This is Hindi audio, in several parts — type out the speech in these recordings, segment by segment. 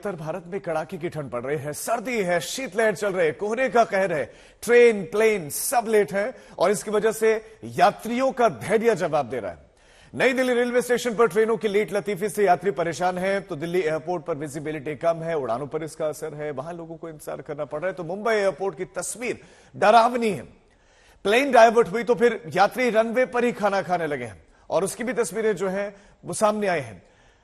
उत्तर भारत में कड़ाके की ठंड पड़ रही है, सर्दी है, शीतलहर चल रही है, कोहरे का कहर है, ट्रेन प्लेन सब लेट है और इसकी वजह से यात्रियों का धैर्य जवाब दे रहा है। नई दिल्ली रेलवे स्टेशन पर ट्रेनों की लेट लतीफी से यात्री परेशान है, तो दिल्ली एयरपोर्ट पर विजिबिलिटी कम है, उड़ानों पर इसका असर है, वहां लोगों को इंतजार करना पड़ रहा है। तो मुंबई एयरपोर्ट की तस्वीर डरावनी है। प्लेन डाइवर्ट हुई तो फिर यात्री रनवे पर ही खाना खाने लगे हैं और उसकी भी तस्वीरें जो है वो सामने आई हैं।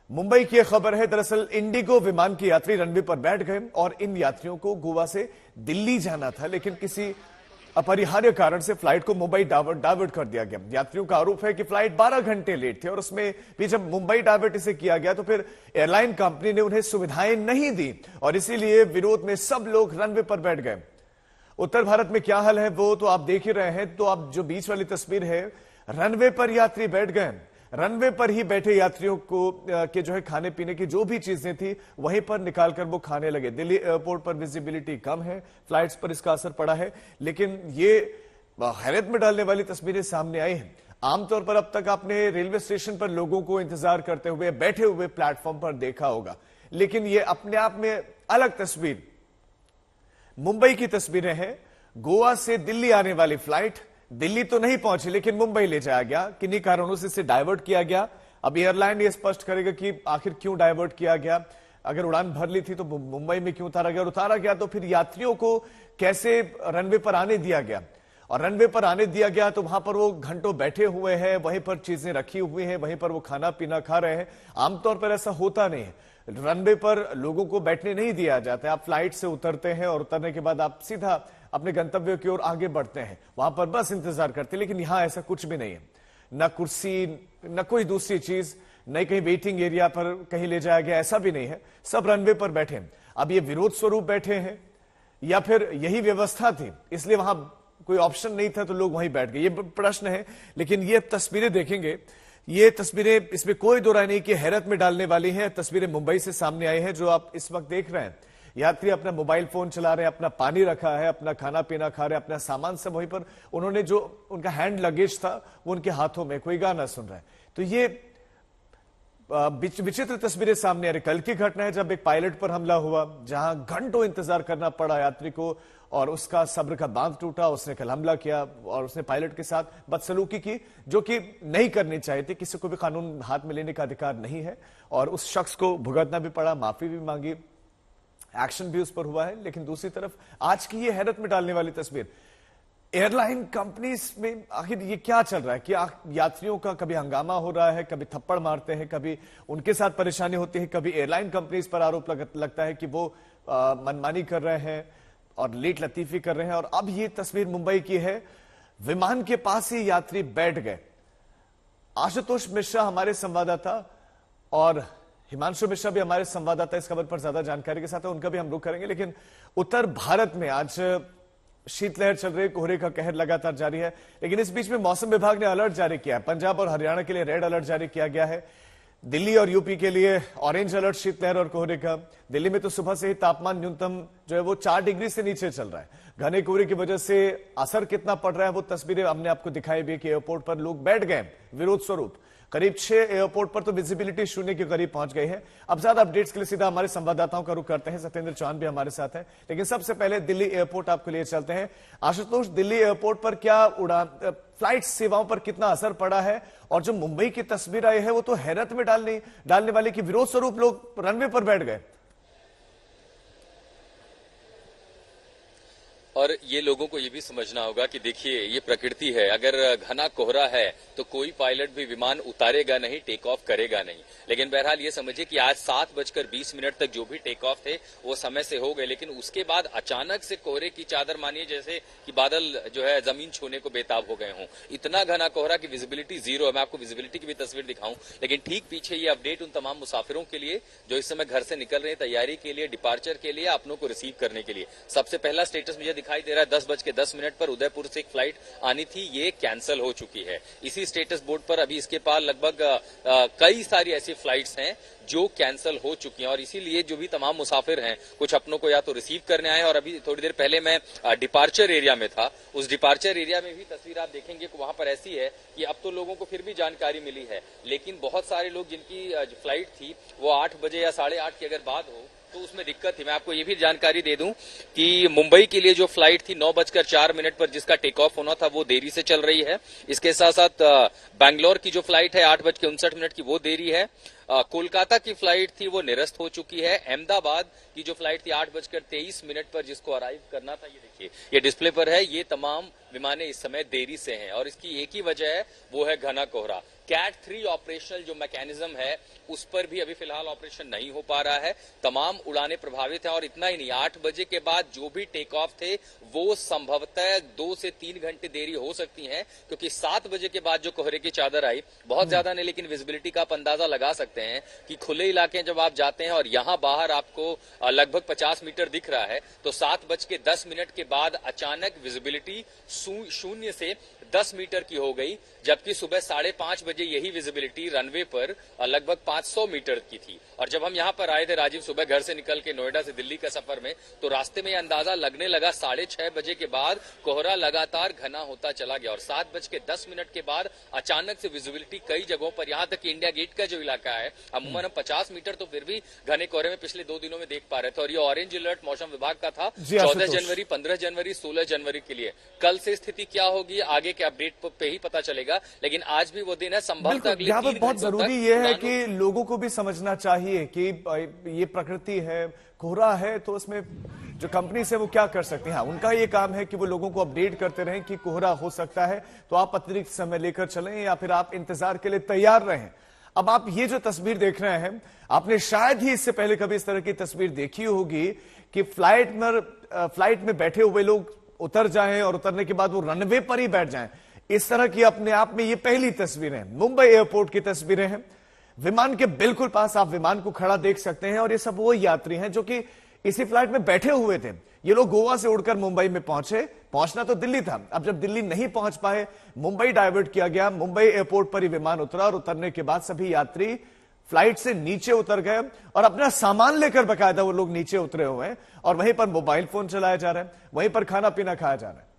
मुंबई की यह खबर है, दरअसल इंडिगो विमान के यात्री रनवे पर बैठ गए और इन यात्रियों को गोवा से दिल्ली जाना था, लेकिन किसी अपरिहार्य कारण से फ्लाइट को मुंबई डाइवर्ट कर दिया गया। यात्रियों का आरोप है कि फ्लाइट 12 घंटे लेट थे और उसमें भी जब मुंबई डाइवर्ट इसे किया गया तो फिर एयरलाइन कंपनी ने उन्हें सुविधाएं नहीं दी और इसीलिए विरोध में सब लोग रनवे पर बैठ गए। उत्तर भारत में क्या हाल है वो तो आप देख ही रहे हैं। तो आप जो बीच वाली तस्वीर है, रनवे पर यात्री बैठ गए, रनवे पर ही बैठे यात्रियों को के जो है खाने पीने की जो भी चीजें थी वहीं पर निकालकर वो खाने लगे। दिल्ली एयरपोर्ट पर विजिबिलिटी कम है, फ्लाइट्स पर इसका असर पड़ा है, लेकिन ये हैरत में डालने वाली तस्वीरें सामने आई हैं। आमतौर पर अब तक आपने रेलवे स्टेशन पर लोगों को इंतजार करते हुए बैठे हुए प्लेटफॉर्म पर देखा होगा, लेकिन ये अपने आप में अलग तस्वीर। मुंबई की तस्वीरें हैं। गोवा से दिल्ली आने वाली फ्लाइट दिल्ली तो नहीं पहुंची लेकिन मुंबई ले जाया गया, किन्हीं कारणों से इसे डाइवर्ट किया गया। अब एयरलाइन ये स्पष्ट करेगा कि आखिर क्यों डाइवर्ट किया गया, अगर उड़ान भर ली थी तो मुंबई में क्यों उतारा गया, और उतारा गया तो फिर यात्रियों को कैसे रनवे पर आने दिया गया। और रनवे पर आने दिया गया तो वहां पर वो घंटों बैठे हुए हैं, वहीं पर चीजें रखी हुई हैं, वहीं पर वो खाना पीना खा रहे हैं। आमतौर पर ऐसा होता नहीं है, रनवे पर लोगों को बैठने नहीं दिया जाता है। आप फ्लाइट से उतरते हैं और उतरने के बाद आप सीधा अपने गंतव्य की ओर आगे बढ़ते हैं, वहां पर बस इंतजार करते हैं। लेकिन यहां ऐसा कुछ भी नहीं है, न कुर्सी न कोई दूसरी चीज, न कहीं वेटिंग एरिया पर कहीं ले जाया गया, ऐसा भी नहीं है। सब रनवे पर बैठे हैं। अब ये विरोध स्वरूप बैठे हैं या फिर यही व्यवस्था थी इसलिए वहां कोई ऑप्शन नहीं था तो लोग वहीं बैठ गए, ये प्रश्न है। लेकिन ये तस्वीरें देखेंगे, ये तस्वीरें, इसमें कोई दो राय नहीं कि हैरत में डालने वाली है। तस्वीरें मुंबई से सामने आई हैं जो आप इस वक्त देख रहे हैं। यात्री अपना मोबाइल फोन चला रहे हैं, अपना पानी रखा है, अपना खाना पीना खा रहे हैं, अपना सामान सब वहीं पर, उन्होंने जो उनका हैंड लगेज था वो उनके हाथों में, कोई गाना सुन रहा है। तो ये विचित्र तस्वीरें सामने आ रही। कल की घटना है जब एक पायलट पर हमला हुआ, जहां घंटों इंतजार करना पड़ा यात्री को और उसका सब्र का बांध टूटा। उसने कल हमला किया और उसने पायलट के साथ बदसलूकी की, जो कि नहीं करनी चाहिए थी। किसी को भी कानून हाथ में लेने का अधिकार नहीं है और उस शख्स को भुगतना भी पड़ा, माफी भी मांगी, एक्शन भी उस पर हुआ है। लेकिन दूसरी तरफ आज की ये हैरत में डालने वाली तस्वीर, एयरलाइन कंपनीज में आखिर ये क्या चल रहा है कि यात्रियों का कभी हंगामा हो रहा है, कभी थप्पड़ मारते हैं, कभी उनके साथ परेशानी होती है, कभी एयरलाइन कंपनीज पर आरोप लगता है कि वो मनमानी कर रहे हैं और लेट लतीफी कर रहे हैं। और अब ये तस्वीर मुंबई की है, विमान के पास ही यात्री बैठ गए। आशुतोष मिश्रा हमारे संवाददाता और हिमांशु मिश्रा भी हमारे संवाददाता इस खबर पर ज्यादा जानकारी के साथ है, उनका भी हम रुख करेंगे। लेकिन उत्तर भारत में आज शीतलहर चल रही है, कोहरे का कहर लगातार जारी है। लेकिन इस बीच में मौसम विभाग ने अलर्ट जारी किया है। पंजाब और हरियाणा के लिए रेड अलर्ट जारी किया गया है, दिल्ली और यूपी के लिए ऑरेंज अलर्ट शीतलहर और कोहरे का। दिल्ली में तो सुबह से ही तापमान न्यूनतम जो है वो 4 डिग्री से नीचे चल रहा है। घने कोहरे की वजह से असर कितना पड़ रहा है वो तस्वीरें हमने आपको दिखाई भी कि एयरपोर्ट पर लोग बैठ गए विरोध स्वरूप। करीब 6 एयरपोर्ट पर तो विजिबिलिटी शून्य के करीब पहुंच गई है। अब ज्यादा अपडेट्स के लिए सीधा हमारे संवाददाताओं का रुख करते हैं। सत्येंद्र चौहान भी हमारे साथ हैं, लेकिन सबसे पहले दिल्ली एयरपोर्ट आपके लिए चलते हैं। आशुतोष, दिल्ली एयरपोर्ट पर क्या फ्लाइट सेवाओं पर कितना असर पड़ा है, और जो मुंबई की तस्वीर आई है वो तो हैरत में डालने वाली कि विरोध स्वरूप लोग रनवे पर बैठ गए। और ये लोगों को ये भी समझना होगा कि देखिए ये प्रकृति है, अगर घना कोहरा है तो कोई पायलट भी विमान उतारेगा नहीं, टेक ऑफ करेगा नहीं। लेकिन बहरहाल ये समझिए कि आज 7:20 तक जो भी टेक ऑफ थे वो समय से हो गए, लेकिन उसके बाद अचानक से कोहरे की चादर मानिए जैसे कि बादल जो है जमीन छूने को बेताब हो गए हों। इतना घना कोहरा की विजिबिलिटी जीरो है। मैं आपको विजिबिलिटी की भी तस्वीर दिखाऊं, लेकिन ठीक पीछे ये अपडेट उन तमाम मुसाफिरों के लिए जो इस समय घर से निकल रहे हैं तैयारी के लिए, डिपार्चर के लिए, अपनों को रिसीव करने के लिए। सबसे पहला स्टेटस मुझे दिखाई दे रहा है 10:10 पर उदयपुर से एक फ्लाइट आनी थी, ये कैंसिल हो चुकी है। इसी स्टेटस बोर्ड पर अभी इसके पार लगभग कई सारी ऐसी फ्लाइट्स हैं जो कैंसिल हो चुकी हैं और इसीलिए जो भी तमाम मुसाफिर हैं कुछ अपनों को या तो रिसीव करने आए, और अभी थोड़ी देर पहले मैं डिपार्चर एरिया में था, उस डिपार्चर एरिया में भी तस्वीर आप देखेंगे कि वहां पर ऐसी है कि अब तो लोगों को फिर भी जानकारी मिली है, लेकिन बहुत सारे लोग जिनकी फ्लाइट थी वो 8 बजे या 8:30 की अगर बात हो तो उसमें दिक्कत थी। मैं आपको ये भी जानकारी दे दूं कि मुंबई के लिए जो फ्लाइट थी 9:04 पर जिसका टेक ऑफ होना था वो देरी से चल रही है। इसके साथ साथ बैंगलोर की जो फ्लाइट है 8:59 की वो देरी है। कोलकाता की फ्लाइट थी वो निरस्त हो चुकी है। अहमदाबाद की जो फ्लाइट थी 8:23 पर जिसको अराइव करना था, ये देखिए ये डिस्प्ले पर है, ये तमाम विमानें इस समय देरी से हैं और इसकी एक ही वजह है, वो है घना कोहरा। कैट 3 ऑपरेशनल जो मैकेनिज्म है उस पर भी अभी फिलहाल ऑपरेशन नहीं हो पा रहा है। तमाम उड़ानें प्रभावित हैं और इतना ही नहीं, 8 बजे के बाद जो भी टेक ऑफ थे वो संभवतः 2 से 3 घंटे देरी हो सकती है, क्योंकि 7 बजे के बाद जो कोहरे की चादर आई, बहुत ज्यादा नहीं लेकिन विजिबिलिटी का आप अंदाजा लगा सकते हैं कि खुले इलाके जब आप जाते हैं और यहां बाहर आपको लगभग 50 मीटर दिख रहा है, तो 7:10 के बाद अचानक विजिबिलिटी 0 से 10 मीटर की हो गई, जबकि सुबह 5:30 बजे यही विजिबिलिटी रनवे पर लगभग 500 मीटर की थी। और जब हम यहां पर आए थे राजीव सुबह घर से निकल के नोएडा से दिल्ली के सफर में, तो रास्ते में यह अंदाजा लगने लगा 6:30 बजे के बाद कोहरा लगातार घना होता चला गया और 7:10 के बाद अचानक से विजिबिलिटी कई जगहों पर, यहां तक कि इंडिया गेट का जो इलाका है, अमूमन हम 50 मीटर तो फिर भी घने कोहरे में पिछले 2 दिनों में देख पा रहे थे। और ये ऑरेंज अलर्ट मौसम विभाग का था 14 जनवरी, 15 जनवरी, 16 जनवरी के लिए। कल से स्थिति क्या होगी आगे के अपडेट पे ही पता चलेगा, लेकिन आज भी वो दिन है। संभवतः अगले 3 बहुत जरूरी ये है कि लोगों को भी समझना चाहिए कि ये प्रकृति है, कोहरा है, तो उसमें जो कंपनी से वो क्या कर सकते हैं। उनका ये काम है कि वो लोगों को अपडेट करते रहें कि कोहरा हो सकता है, तो आप अतिरिक्त समय लेकर चलें या फिर आप इंतजार के लिए तैयार रहें। अब आप ये जो तस्वीर देख रहे हैं, आपने शायद ही इससे पहले कभी इस तरह की तस्वीर देखी होगी कि फ्लाइट में बैठे हुए लोग उतर जाएं और उतरने के बाद वो रनवे पर ही बैठ जाएं। इस तरह की अपने आप में ये पहली तस्वीरें हैं। मुंबई एयरपोर्ट की तस्वीरें हैं, विमान के बिल्कुल पास आप विमान को खड़ा देख सकते हैं और ये सब वो यात्री हैं जो कि इसी फ्लाइट में बैठे हुए थे। ये लोग गोवा से उड़कर मुंबई में पहुंचे, पहुंचना तो दिल्ली था। अब जब दिल्ली नहीं पहुंच पाए, मुंबई डाइवर्ट किया गया, मुंबई एयरपोर्ट पर ही विमान उतरा और उतरने के बाद सभी यात्री फ्लाइट से नीचे उतर गए और अपना सामान लेकर बकायदा वो लोग नीचे उतरे हुए हैं और वहीं पर मोबाइल फोन चलाया जा रहा है, वहीं पर खाना पीना खाया जा रहा है।